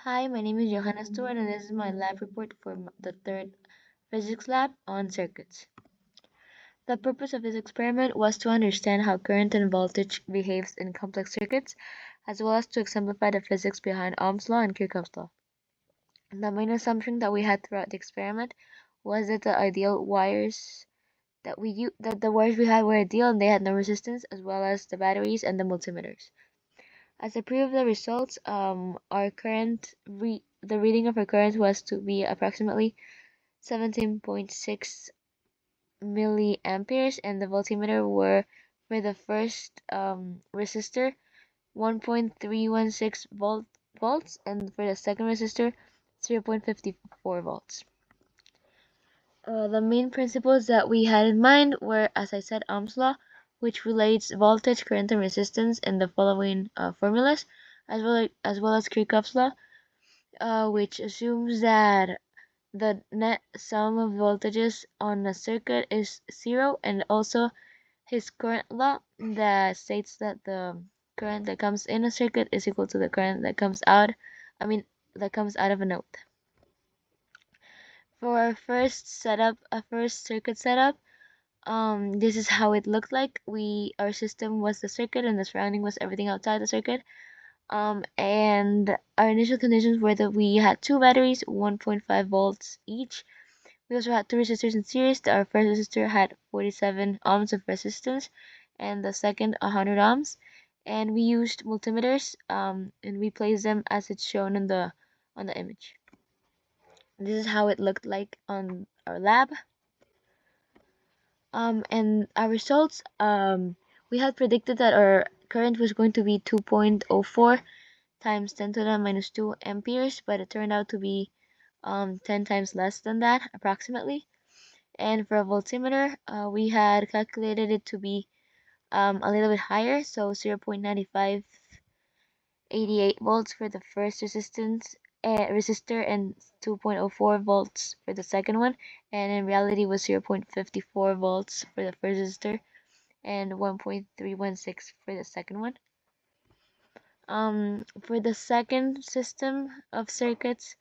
Hi, my name is Johanna Stewart, and this is my lab report for the third physics lab on circuits. The purpose of this experiment was to understand how current and voltage behaves in complex circuits, as well as to exemplify the physics behind Ohm's law and Kirchhoff's law. The main assumption that we had throughout the experiment was that the wires we had were ideal and they had no resistance, as well as the batteries and the multimeters. As a proof of the results, the reading of our current was to be approximately 17.6 milliamperes, and the voltmeter were for the first resistor 1.316 volts, and for the second resistor 0.54 volts. The main principles that we had in mind were, as I said, Ohm's law, which relates voltage, current, and resistance in the following formulas, as well as Kirchhoff's law, which assumes that the net sum of voltages on a circuit is zero, and also his current law that states that the current that comes in a circuit is equal to the current that comes out, that comes out of a node. For our first circuit setup, this is how it looked like. Our system was the circuit, and the surrounding was everything outside the circuit. And our initial conditions were that we had two batteries, 1.5 volts each. We also had two resistors in series. Our first resistor had 47 ohms of resistance, and the second 100 ohms. And we used multimeters, and we placed them as it's shown on the image. This is how it looked like on our lab. And our results, we had predicted that our current was going to be 2.04 times 10 to the minus 2 amperes, but it turned out to be 10 times less than that, approximately. And for a voltmeter, we had calculated it to be a little bit higher, so 0.9588 volts for the first resistor and 2.04 volts for the second one, and in reality was 0.54 volts for the first resistor and 1.316 for the second one. For the second system of circuits,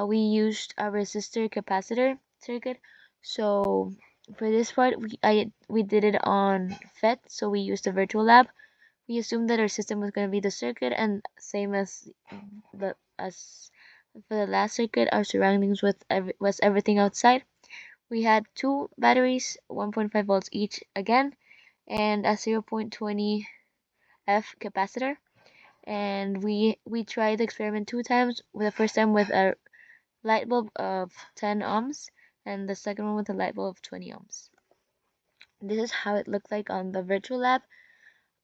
we used a resistor capacitor circuit. So for this part, we did it on PHYS, so we used a virtual lab. We assumed that our system was going to be the circuit, and same as for the last circuit, our surroundings was everything outside. We had two batteries, 1.5 volts each again, and a 0.20 F capacitor. And we tried the experiment two times. The first time with a light bulb of 10 ohms, and the second one with a light bulb of 20 ohms. This is how it looked like on the virtual lab.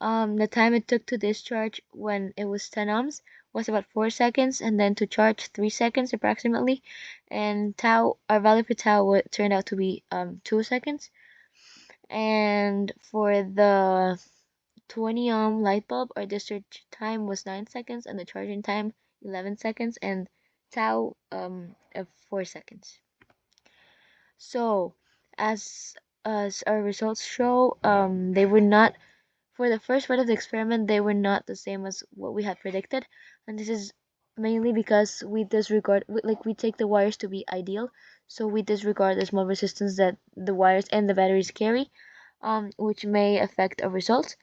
The time it took to discharge when it was 10 ohms was about 4 seconds, and then to charge 3 seconds approximately. And our value for tau turned out to be 2 seconds. And for the 20 ohm light bulb, our discharge time was 9 seconds, and the charging time 11 seconds, and tau of 4 seconds. So as our results show, they were not, for the first part of the experiment, they were not the same as what we had predicted, and this is mainly because we take the wires to be ideal, so we disregard the small resistance that the wires and the batteries carry, which may affect our results.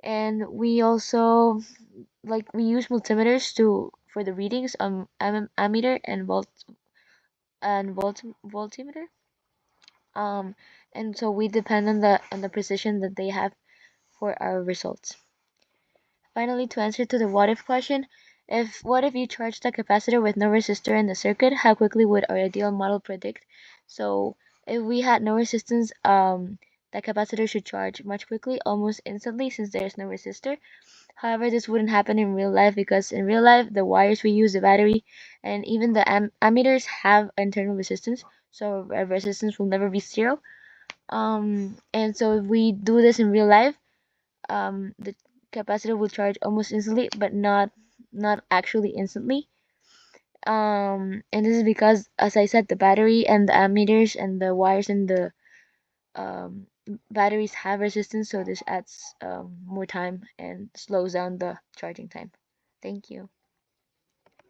And we also we use multimeters for the readings, ammeter and voltmeter. And so we depend on the precision that they have for our results. Finally, to answer to the what if question, what if you charged a capacitor with no resistor in the circuit, how quickly would our ideal model predict? So if we had no resistance, the capacitor should charge much quickly, almost instantly, since there's no resistor. However, this wouldn't happen in real life, because in real life, the wires we use, the battery, and even the ammeters have internal resistance, so our resistance will never be zero. And so if we do this in real life, the capacitor will charge almost instantly, but not actually instantly. And this is because, as I said, the battery and the ammeters and the wires and the batteries have resistance, so this adds more time and slows down the charging time. Thank you.